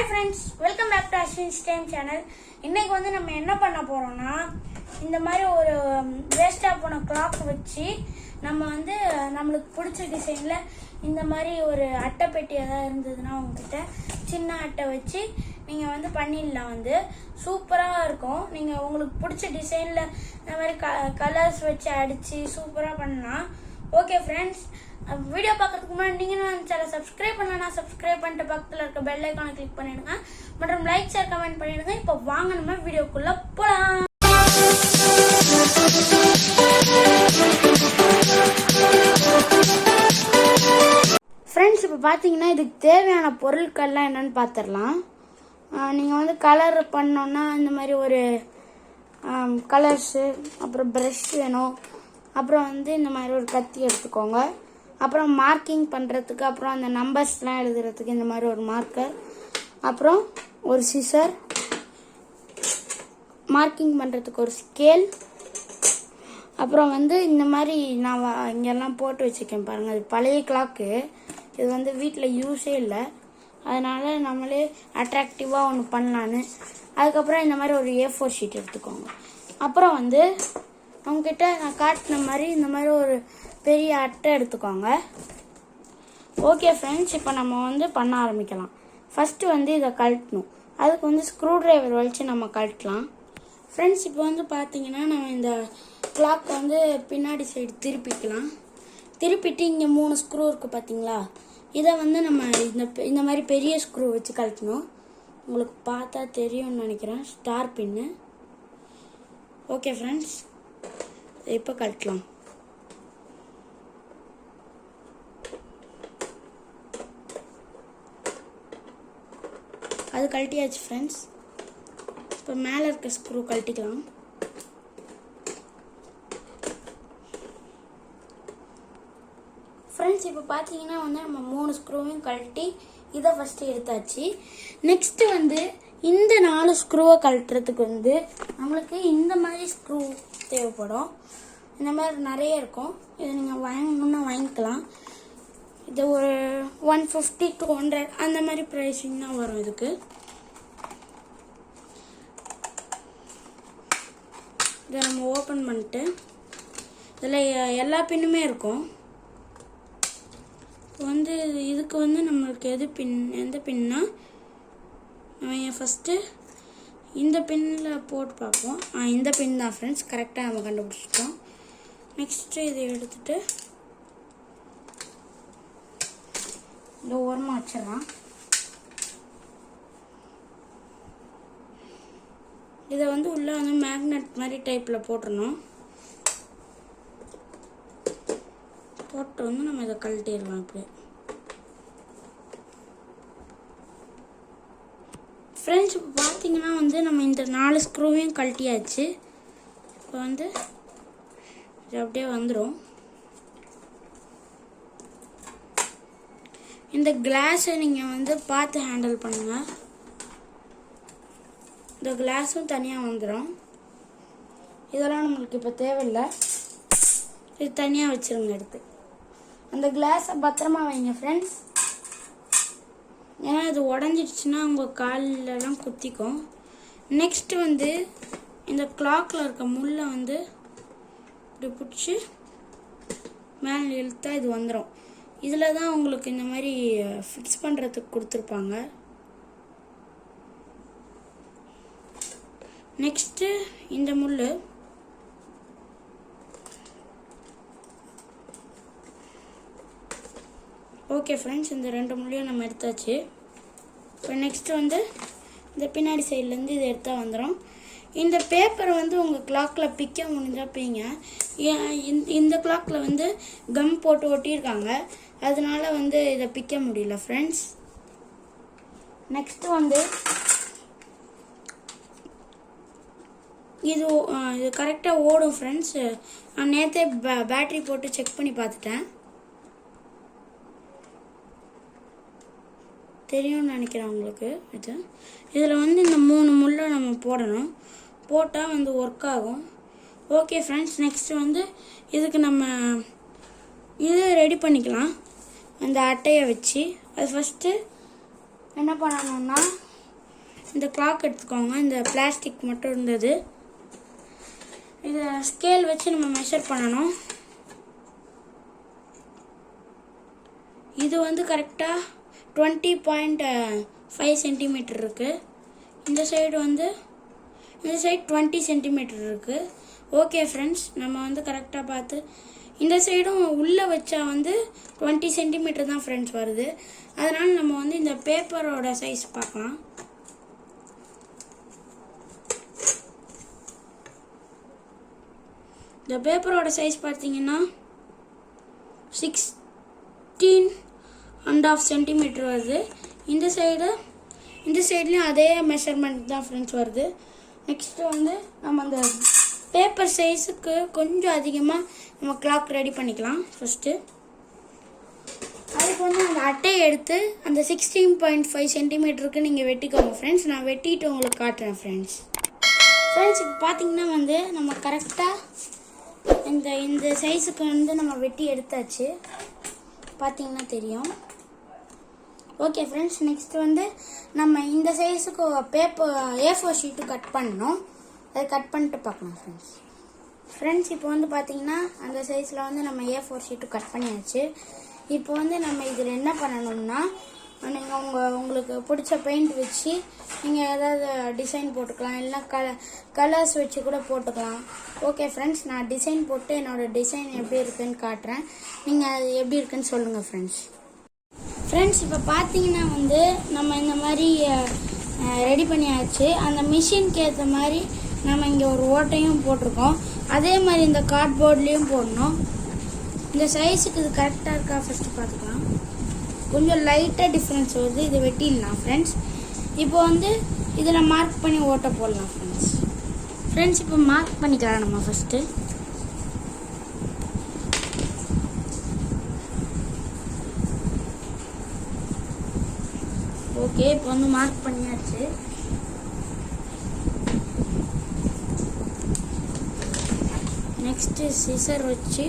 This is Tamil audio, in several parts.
Hi friends, welcome back to Ashwin's Time channel. இன்னைக்கு வந்து நம்ம என்ன பண்ண போறோம்னா இந்த மாதிரி ஒரு வேஸ்டா போன கிளாக் வச்சு நம்ம வந்து நமக்கு பிடிச்ச டிசைன்ல இந்த மாதிரி ஒரு அட்டை பெட்டி ஏதாவது இருந்ததுன்னா உங்ககிட்ட சின்ன அட்டை வச்சு நீங்க வந்து பண்ணிடலாம். வந்து சூப்பரா இருக்கும். நீங்க உங்களுக்கு பிடிச்ச டிசைன்ல இந்த மாதிரி கலர்ஸ் வச்சு அடிச்சு சூப்பரா பண்ணலாம். ஓகே ஃப்ரெண்ட்ஸ், வீடியோ பார்க்கறதுக்கு முன்னாடி நீங்கள் நம்ம சேனலை சப்ஸ்கிரைப் பண்ணலாம். சப்ஸ்கிரைப் பண்ணிட்டு பக்கத்தில் இருக்க பெல் ஐக்கானை கிளிக் பண்ணிடுங்க. மற்றும் லைக் ஷேர் கமெண்ட் பண்ணிடுங்க. இப்போ வாங்க நம்ம வீடியோக்குள்ள போகலாம். ஃப்ரெண்ட்ஸ், இப்போ பார்த்தீங்கன்னா இதுக்கு தேவையான பொருட்கள்லாம் என்னன்னு பார்த்துடலாம். நீங்கள் வந்து கலர் பண்ணோன்னா இந்த மாதிரி ஒரு கலர்ஸு, அப்புறம் ப்ரஷ் வேணும், அப்புறம் வந்து இந்த மாதிரி ஒரு கத்தி எடுத்துக்கோங்க. அப்புறம் மார்க்கிங் பண்ணுறதுக்கு, அப்புறம் அந்த நம்பர்ஸ்லாம் எழுதுறதுக்கு இந்த மாதிரி ஒரு மார்க்கர், அப்புறம் ஒரு சிசர், மார்க்கிங் பண்ணுறதுக்கு ஒரு ஸ்கேல், அப்புறம் வந்து இந்த மாதிரி நான் இங்கெல்லாம் போட்டு வச்சுருக்கேன் பாருங்கள். அது பழைய கிளாக்கு, இது வந்து வீட்டில் யூஸே இல்லை, அதனால் நம்மளே அட்ராக்டிவாக ஒன்று பண்ணலான்னு. அதுக்கப்புறம் இந்த மாதிரி ஒரு A4 ஷீட் எடுத்துக்கோங்க. அப்புறம் வந்து உங்ககிட்ட நான் காட்டின மாதிரி இந்த மாதிரி ஒரு பெரிய அட்டை எடுத்துக்கோங்க. ஓகே ஃப்ரெண்ட்ஸ், இப்போ நம்ம வந்து பண்ண ஆரம்பிக்கலாம். ஃபஸ்ட்டு வந்து இதை கழட்டணும். அதுக்கு வந்து ஸ்க்ரூ டிரைவர் வச்சு நம்ம கழட்டலாம். ஃப்ரெண்ட்ஸ், இப்போ வந்து பார்த்தீங்கன்னா நம்ம இந்த கிளாக் வந்து பின்னாடி சைடு திருப்பிக்கலாம். திருப்பிட்டு இங்கே 3 ஸ்க்ரூ இருக்குது பார்த்தீங்களா, இதை வந்து நம்ம இந்த மாதிரி பெரிய ஸ்க்ரூ வச்சு கழட்டணும். உங்களுக்கு பார்த்தா தெரியும்னு நினைக்கிறேன், ஸ்டார் பின்னு. ஓகே ஃப்ரெண்ட்ஸ், இப்போ கழட்டலாம். அது கழட்டியாச்சு ஃப்ரெண்ட்ஸ். இப்போ மேலே இருக்க ஸ்க்ரூ கழட்டிக்கலாம். ஃப்ரெண்ட்ஸ், இப்போ பார்த்தீங்கன்னா வந்து நம்ம 3 ஸ்க்ரூவையும் கழட்டி இதை ஃபஸ்ட்டு எடுத்தாச்சு. நெக்ஸ்ட்டு வந்து இந்த 4 ஸ்க்ரூவை கழட்டுறதுக்கு வந்து நம்மளுக்கு இந்த மாதிரி ஸ்க்ரூ தேவைப்படும். இந்த மாதிரி நிறைய இருக்கும். இதை நீங்கள் வாங்கணுன்னா வாங்கிக்கலாம். இது ஒரு 150 to 100 அந்த மாதிரி ப்ரைஸிங் தான் வரும் இதுக்கு. இதை நம்ம ஓப்பன் பண்ணிட்டு இதில் எல்லா பின்னுமே இருக்கும். வந்து இதுக்கு வந்து நம்மளுக்கு எந்த பின்னா நம்ம ஃபஸ்ட்டு இந்த பின்னில் போட்டு பார்ப்போம். இந்த பின் தான் ஃப்ரெண்ட்ஸ், கரெக்டாக நம்ம கண்டுபிடிச்சிட்டோம். நெக்ஸ்ட்டு இதை எடுத்துகிட்டு இந்த ஓரமாக வச்சிடலாம். இதை வந்து உள்ளே வந்து மேக்னெட் மாதிரி டைப்பில் போட்டுடணும். போட்டு வந்து நம்ம இதை கழட்டிடலாம். இப்படி ஃப்ரெண்ட்ஸ், இப்போ பார்த்தீங்கன்னா வந்து நம்ம இந்த 4 ஸ்க்ரூவையும் கழட்டியாச்சு. இப்போ வந்து இது அப்படியே வந்துடும். இந்த கிளாஸை நீங்கள் வந்து பார்த்து ஹேண்டில் பண்ணுங்கள். இந்த கிளாஸும் தனியாக வந்துடும். இதெல்லாம் நம்மளுக்கு இப்போ தேவையில்லை, இது தனியாக வச்சுருங்க எடுத்து. அந்த கிளாஸை பத்திரமா வைங்க ஃப்ரெண்ட்ஸ், ஏன்னா இது உடஞ்சிடுச்சுன்னா உங்கள் காலெலாம் குத்திக்கும். நெக்ஸ்ட்டு வந்து இந்த கிளாக்கில் இருக்க முள்ளை வந்து இப்படி பிடிச்சி மேலே இழுத்தா இது வந்துடும். இதில் தான் உங்களுக்கு இந்த மாதிரி ஃபிக்ஸ் பண்ணுறதுக்கு கொடுத்துருப்பாங்க. நெக்ஸ்ட்டு இந்த முள், ஓகே ஃப்ரெண்ட்ஸ், இந்த 2 முள்ளையும் நம்ம எடுத்தாச்சு. இப்போ நெக்ஸ்ட்டு வந்து இந்த பின்னாடி சைட்லேருந்து இதை எடுத்தால் வந்துடும். இந்த பேப்பரை வந்து உங்கள் கிளாக்கில் பிக்க முடிஞ்சால் பீங்க. இந்த கிளாக்கில் வந்து கம் போட்டு ஒட்டியிருக்காங்க, அதனால வந்து இதை பிக்க முடியல ஃப்ரெண்ட்ஸ். நெக்ஸ்ட்டு வந்து இது கரெக்டாக ஓடும் ஃப்ரெண்ட்ஸ். நான் நேற்றே பேட்ரி போட்டு செக் பண்ணி பார்த்துட்டேன், தெரியும்னு நினைக்கிறேன் உங்களுக்கு. இதில் வந்து இந்த 3 முள்ளை நம்ம போடணும், போட்டால் வந்து ஒர்க் ஆகும். ஓகே ஃப்ரெண்ட்ஸ், நெக்ஸ்ட்டு வந்து இதுக்கு நம்ம இது ரெடி பண்ணிக்கலாம். அந்த அட்டையை வச்சு அது ஃபஸ்ட்டு என்ன பண்ணணும்னா இந்த கிளாக் எடுத்துக்கோங்க. இந்த பிளாஸ்டிக் மட்டும் இருந்தது. இதை ஸ்கேல் வச்சு நம்ம மெஷர் பண்ணணும். இது வந்து கரெக்டாக 20.5 சென்டிமீட்டர் இருக்குது. இந்த சைடு 20 சென்டிமீட்டர் இருக்குது. ஓகே ஃப்ரெண்ட்ஸ், நம்ம வந்து கரெக்டாக பார்த்து இந்த சைடும் உள்ளே வச்சா 20 சென்டிமீட்டர் தான் ஃப்ரெண்ட்ஸ் வருது. அதனால் நம்ம இந்த பேப்பரோட சைஸ் பார்க்கலாம். இந்த பேப்பரோட சைஸ் பார்த்தீங்கன்னா 16.5 சென்டிமீட்டர் வருது. இந்த சைட்லேயும் அதே மெஷர்மெண்ட் தான் ஃப்ரெண்ட்ஸ் வருது. நெக்ஸ்ட்டு நம்ம அந்த பேப்பர் சைஸுக்கு கொஞ்சம் அதிகமாக நம்ம கிளாக் ரெடி பண்ணிக்கலாம். ஃபஸ்ட்டு அதுக்கு அந்த அட்டையை எடுத்து அந்த 16.5 சென்டிமீட்டருக்கு நீங்கள் வெட்டிக்கோங்க ஃப்ரெண்ட்ஸ். நான் வெட்டிட்டு உங்களுக்கு காட்டுறேன் ஃப்ரெண்ட்ஸ். இப்போ பார்த்தீங்கன்னா நம்ம கரெக்டாக இந்த சைஸுக்கு நம்ம வெட்டி எடுத்தாச்சு. பார்த்தீங்கன்னா தெரியும். ஓகே ஃப்ரெண்ட்ஸ், நெக்ஸ்ட் நம்ம இந்த சைஸுக்கு பேப்பர் A4 ஷீட்டு கட் பண்ணணும். அதை கட் பண்ணிட்டு பார்க்கலாம் ஃப்ரெண்ட்ஸ். இப்போ பார்த்தீங்கன்னா அந்த சைஸில் நம்ம A4 ஷீட்டு கட் பண்ணியாச்சு. இப்போ நம்ம இதில் என்ன பண்ணணும்னா, நீங்கள் உங்களுக்கு பிடிச்ச பெயிண்ட் வச்சு நீங்கள் ஏதாவது டிசைன் போட்டுக்கலாம், இல்லைனா கலர்ஸ் வச்சு கூட போட்டுக்கலாம். ஓகே ஃப்ரெண்ட்ஸ், நான் டிசைன் போட்டு என்னோடய டிசைன் எப்படி இருக்குன்னு காட்டுறேன். நீங்கள் அது எப்படி இருக்குன்னு சொல்லுங்கள் ஃப்ரெண்ட்ஸ். இப்போ பார்த்தீங்கன்னா நம்ம இந்த மாதிரி ரெடி பண்ணியாச்சு. அந்த மிஷினுக்கு ஏற்ற மாதிரி நம்ம இங்கே ஒரு ஓட்டையும் போட்டிருக்கோம். அதே மாதிரி இந்த கார்ட்போர்ட்லேயும் போடணும். இந்த சைஸுக்கு இது கரெக்டாக இருக்கா ஃபஸ்ட்டு பார்த்துக்கலாம். கொஞ்சம் லைட்டாக டிஃப்ரென்ஸ் வருது. இதை வெட்டிடலாம் ஃப்ரெண்ட்ஸ். இப்போ இதில் மார்க் பண்ணி ஓட்டை போடலாம் ஃப்ரெண்ட்ஸ். இப்போ மார்க் பண்ணிக்கலாம் நம்ம ஃபஸ்ட்டு. ஓகே, இப்போ மார்க் பண்ணியாச்சு. நெக்ஸ்ட்டு சிசர் வச்சு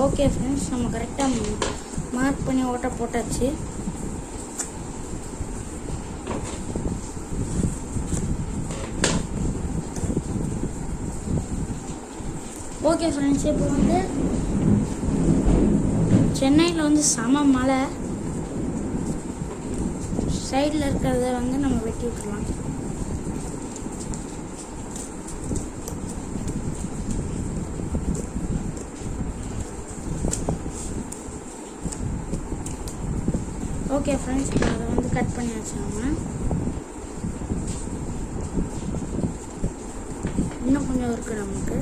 ஓகே ஃப்ரெண்ட்ஸ், நம்ம கரெக்டாக மார்க் பண்ணி ஓட்டை போட்டாச்சு. ஓகே ஃப்ரெண்ட்ஸ், இப்போ சென்னையில் செம மழை. சைடில் இருக்கிறத நம்ம வெட்டி விட்டுலாம். ஓகே ஃப்ரெண்ட்ஸ், அதை கட் பண்ணியாச்சு. நம்ம இன்னும் கொஞ்சம் இருக்குது நமக்கு.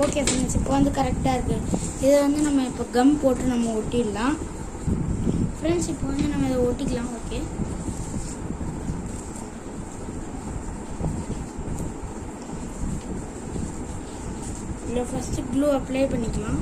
ஓகே ஃப்ரெண்ட்ஸ், இப்போ கரெக்டாக இருக்குது. இதை நம்ம இப்போ கம் போட்டு நம்ம ஒட்டிடலாம் ஃப்ரெண்ட்ஸ். இப்போ நம்ம இதை ஒட்டிக்கலாம். ஓகே, இதில் ஃபஸ்ட்டு க்ளூ அப்ளை பண்ணிக்கலாம்.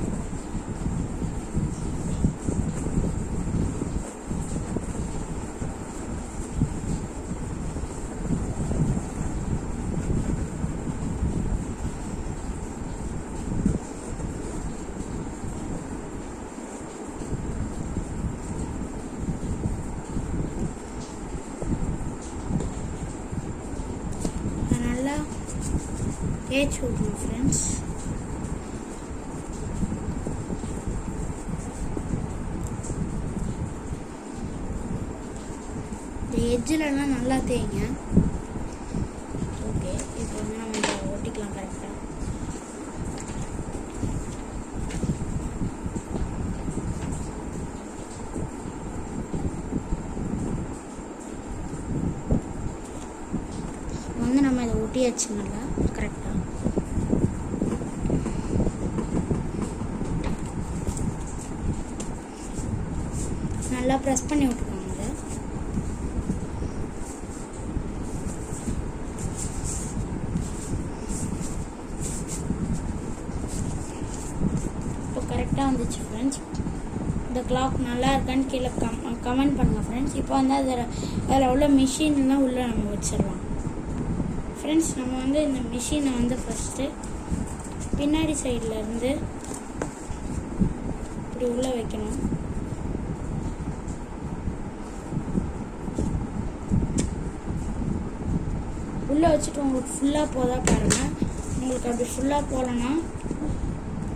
நல்லா தேய்ச்சி விடணும் ஃப்ரெண்ட்ஸ். எட்ஜிலலாம் நல்லா தேய்ங்க. ஓகே, இப்போ நம்ம இதை ஒட்டிக்கலாம் கரெக்டாக. நம்ம இதை ஒட்டியாச்சு நல்லா கரெக்டாக. நல்லா ப்ரெஸ் பண்ணி விட்டுருவாங்க. இப்போ கரெக்டாக கரெக்டாக வந்துச்சு ஃப்ரெண்ட்ஸ். இந்த கிளாக் நல்லா இருக்கான்னு கீழே கமெண்ட் பண்ணுங்கள் ஃப்ரெண்ட்ஸ். இப்போ வந்து அதில் உள்ள மிஷின்லாம் உள்ளே நம்ம வச்சிடலாம் ஃப்ரெண்ட்ஸ். நம்ம வந்து இந்த மிஷினை வந்து ஃபஸ்ட்டு பின்னாடி சைடில் இருந்து இப்படி உள்ளே வைக்கணும். உள்ளே வச்சுட்டு உங்களுக்கு ஃபுல்லாக போதா பாருங்கள். உங்களுக்கு அப்படி ஃபுல்லாக போகலன்னா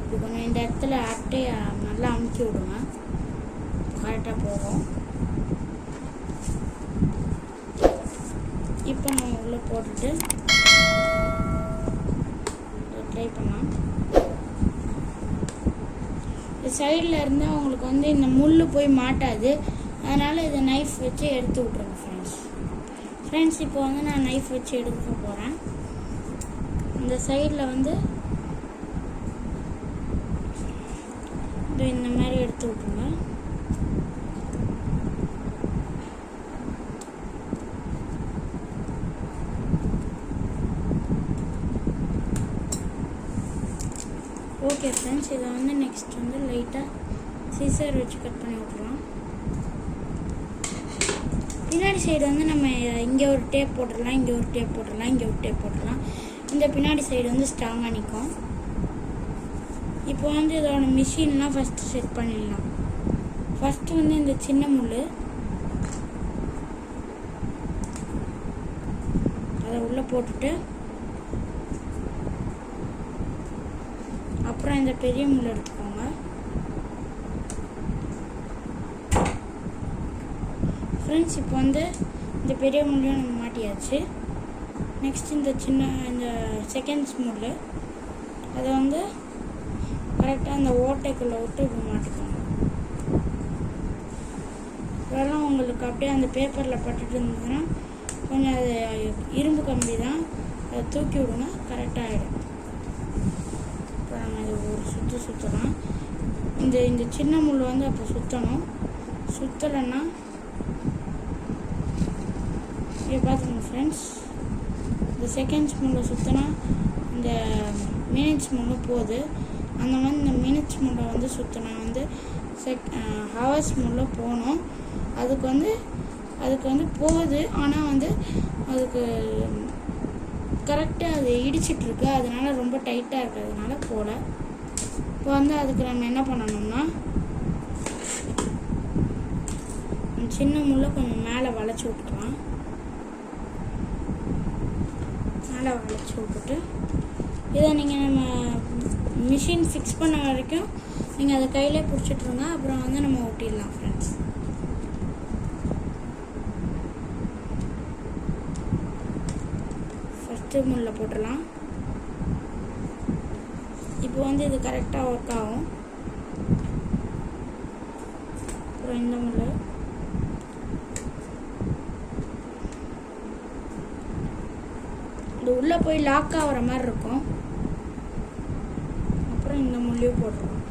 இப்படி கொஞ்சம் இந்த இடத்துல அப்படியே நல்லா அமுக்கி விடுங்க, கரெக்டாக போகும். இப்போ நம்ம உள்ளே போட்டுட்டு ட்ரை பண்ணலாம். சைடில் இருந்தால் உங்களுக்கு வந்து இந்த முள் போய் மாட்டாது, அதனால் இதை நைஃப் வச்சு எடுத்து விட்ருங்க ஃப்ரெண்ட்ஸ். இப்போ வந்து நான் நைஃப் வச்சு எடுக்க போகிறேன். இந்த சைடில் வந்து இந்த மாதிரி எடுத்து விட்ருங்க. ஓகே ஃப்ரெண்ட்ஸ், இதை வந்து நெக்ஸ்ட் வந்து லைட்டாக சீசர் வச்சு கட் பண்ணி விட்ருலாம். பின்னாடி சைடு வந்து நம்ம இங்கே ஒரு டேப் போட்டுடலாம், இங்கே ஒரு டேப் போட்டுடலாம், இங்கே ஒரு டேப் போட்டுடலாம். இந்த பின்னாடி சைடு வந்து ஸ்ட்ராங்காக நிற்கும். இப்போ வந்து இதோட மிஷின்லாம் ஃபஸ்ட்டு செட் பண்ணிடலாம். ஃபஸ்ட்டு வந்து இந்த சின்ன முள் அதை உள்ளே போட்டுட்டு அப்புறம் இந்த பெரிய முள் எடுத்துக்கோங்க. ஃப்ரெண்ட்ஸ், இப்போ வந்து இந்த பெரிய முள்ளையும் நம்ம மாட்டியாச்சு. நெக்ஸ்ட் இந்த செகண்ட்ஸ் முள் அதை வந்து கரெக்டாக அந்த ஓட்டைக்குள்ளே விட்டு இப்போ மாட்டிக்கோங்க. இதெல்லாம் உங்களுக்கு அப்படியே அந்த பேப்பரில் பட்டுட்டு இருந்ததுன்னா கொஞ்சம் அது இரும்பு கம்பி தான், அதை தூக்கி விடுங்க, கரெக்டாக ஆகிடும். இப்போ நம்ம இது ஒரு சுற்றலாம். இந்த சின்ன முள் வந்து அப்போ சுற்றணும். சுற்றலைன்னா இங்கே பார்த்துக்கோங்க ஃப்ரெண்ட்ஸ். இந்த செகண்ட்ஸ் முள்ளை சுற்றினா இந்த மினிட்ஸ் முள்ளு போகுது. அந்த மாதிரி இந்த மினிட்ஸ் முள்ளை வந்து சுற்றினா வந்து ஹவர்ஸ் முள்ளை போகணும். அதுக்கு வந்து போகுது, ஆனால் வந்து அதுக்கு கரெக்டாக அது இடிச்சிட்ருக்கு, அதனால ரொம்ப டைட்டாக இருக்கிறதுனால போகல. இப்போ வந்து அதுக்கு நம்ம என்ன பண்ணணும்னா சின்ன முள்ளை கொஞ்சம் மேலே வளைச்சி விட்டுக்கலாம். மேலே வளைச்சி விட்டுட்டு இதை நம்ம மிஷின் ஃபிக்ஸ் பண்ண வரைக்கும் நீங்கள் அதை கையிலே பிடிச்சிட்ருங்க. அப்புறம் வந்து நம்ம ஒட்டிடலாம் ஃப்ரெண்ட்ஸ். ஃபஸ்ட்டு முள்ளை போட்டுடலாம். இப்போ வந்து இது கரெக்டாக ஒர்க் ஆகும். அப்புறம் இந்த முள் இது உள்ளே போய் லாக் ஆகிற மாதிரி இருக்கும். அப்புறம் இந்த முள்ளையும் போட்டுருவோம்.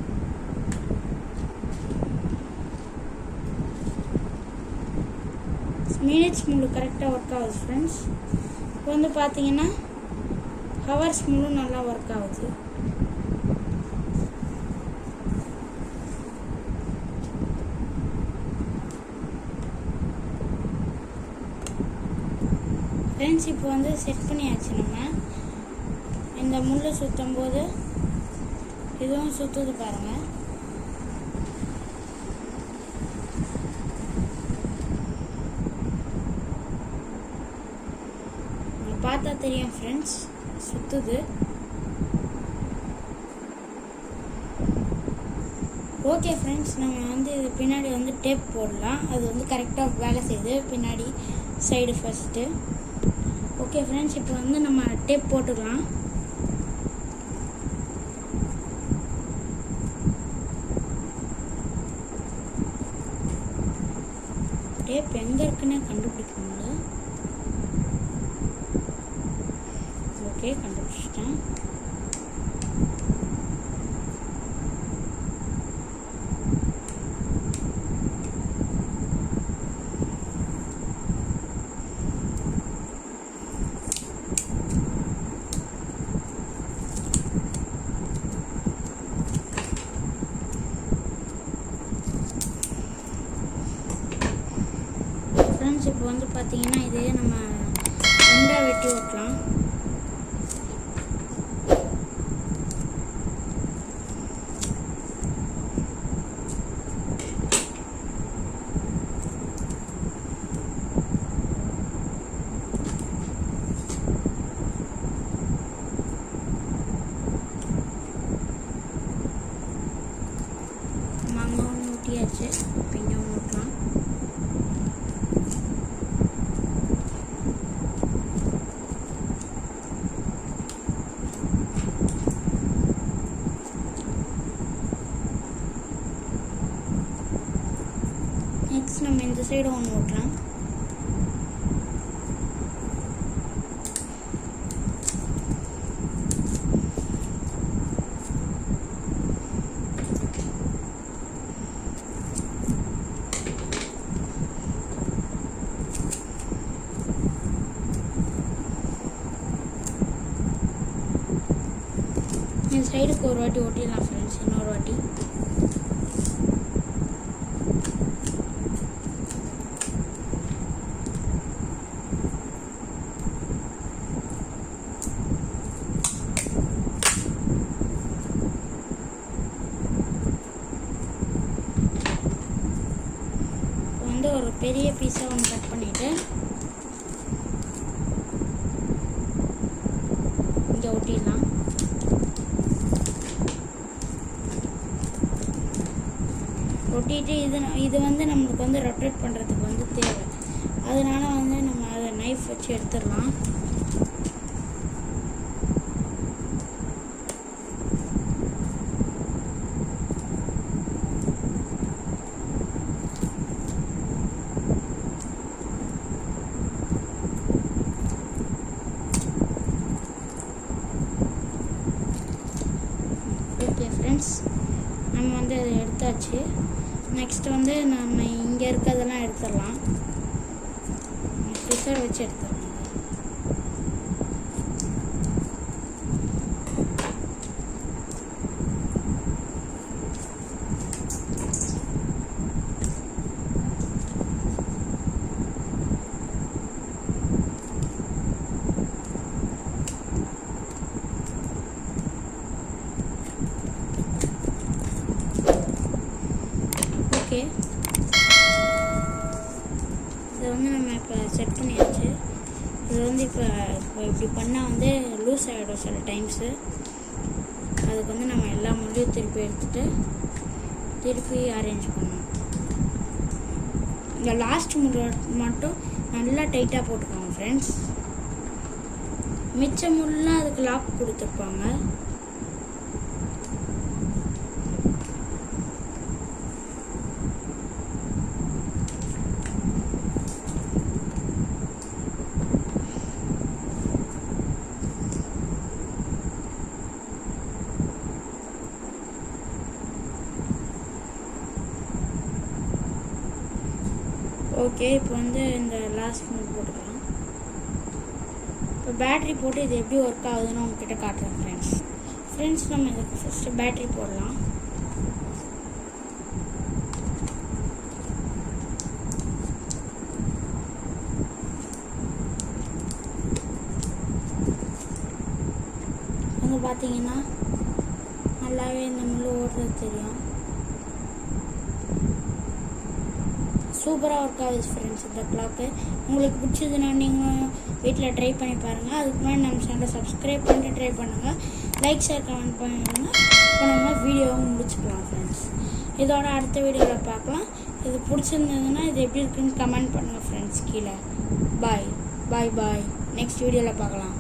மினிட்ஸ் முள் கரெக்டாக ஒர்க் ஆகுது ஃப்ரெண்ட்ஸ். இப்போ வந்து பார்த்தீங்கன்னா ஹவர்ஸ் முள்ளும் நல்லா ஒர்க் ஆகுது. ஃப்ரெண்ட்ஸ், இப்போ வந்து செட் பண்ணியாச்சு. நம்ம இந்த முள்ளை சுற்றும் போது இதுவும் சுற்றுது பாருங்கள். பார்த்தா தெரியும் ஃப்ரெண்ட்ஸ், சுற்றுது. ஓகே ஃப்ரெண்ட்ஸ், நம்ம வந்து இது பின்னாடி வந்து டேப் போடலாம். அது வந்து கரெக்டாக வேலை செய்யுது பின்னாடி சைடு ஃபஸ்ட்டு. ஓகே ஃப்ரெண்ட்ஸ், இப்போ வந்து நம்ம டேப் போட்டுக்கலாம். டேப் எங்கே இருக்குன்னு கண்டுபிடிக்கணும். ஓகே, கண்டுபிடிச்சிட்டேன். ஃப்ரெண்ட்ஸ் இப்போ வந்து பார்த்தீங்கன்னா இதே நம்ம ரெண்டாக வெட்டி ஓட்டலாம். மாங்காவும் ஊட்டியாச்சு. பிஞ்சும் ஊட்டலாம். நெக்ஸ்ட் நம்ம இந்த சைடு ஒன்று ஊட்டலாம். இந்த சைடுக்கு ஒரு வாட்டி ஓட்டிடலாம் ஃப்ரெண்ட்ஸ். இன்னொரு வாட்டி வந்து ஒரு பெரிய பீஸாக ஒன்று கட் பண்ணிவிட்டு இங்கே ஒட்டிடலாம். ஒட்டிட்டு இது வந்து நம்மளுக்கு வந்து ரொட்டேட் பண்ணுறதுக்கு வந்து தேவை. அதனால வந்து நம்ம அதை நைஃப் வச்சு எடுத்துடலாம். ஓகே ஃப்ரெண்ட்ஸ், நம்ம வந்து அதை எடுத்தாச்சு. நெக்ஸ்ட் வந்து நம்ம இங்கே இருக்கிறதெல்லாம் எடுத்துடலாம். சிசர் வச்சு எடுத்துடலாம். ஓகே, இதை வந்து நம்ம இப்போ செட் பண்ணியாச்சு. இது வந்து இப்போ இப்படி பண்ணால் வந்து லூஸ் ஆகிடும் சில டைம்ஸு. அதுக்கு வந்து நம்ம எல்லா முள்ளையும் திருப்பி எடுத்துகிட்டு திருப்பி அரேஞ்ச் பண்ணணும். இந்த லாஸ்ட் முள்ளை மட்டும் நல்லா டைட்டாக போட்டுக்கோங்க ஃப்ரெண்ட்ஸ். மிச்ச முள்ளாம் அதுக்கு லாக் கொடுத்துருப்பாங்க. ஓகே, இப்போ வந்து இந்த லாஸ்ட் முள் போட்டுக்கலாம். இப்போ பேட்ரி போட்டு இது எப்படி ஒர்க் ஆகுதுன்னு உங்ககிட்ட காட்டுறேன் ஃப்ரெண்ட்ஸ். நம்ம இதுக்கு ஃபஸ்ட்டு பேட்ரி போடலாம். வந்து பார்த்தீங்கன்னா நல்லாவே இந்த முள் ஓடுறது தெரியும். சூப்பராக ஒர்க் ஆகுது ஃப்ரெண்ட்ஸ் இந்த கிளாக்கு. உங்களுக்கு பிடிச்சதுன்னா நீங்கள் வீட்டில் ட்ரை பண்ணி பாருங்கள். அதுக்கு முன்னாடி நம்ம சேனலை சப்ஸ்கிரைப் பண்ணிட்டு ட்ரை பண்ணுங்கள். லைக், ஷேர், கமெண்ட் பண்ணிடுங்க. இப்போ நம்ம வீடியோவும் முடிச்சுக்கலாம் ஃப்ரெண்ட்ஸ். இதோட அடுத்த வீடியோவில் பார்க்கலாம். இது பிடிச்சிருந்ததுன்னா இது எப்படி இருக்குன்னு கமெண்ட் பண்ணுங்கள் ஃப்ரெண்ட்ஸ் கீழே. பாய் பாய் பாய். நெக்ஸ்ட் வீடியோவில் பார்க்கலாம்.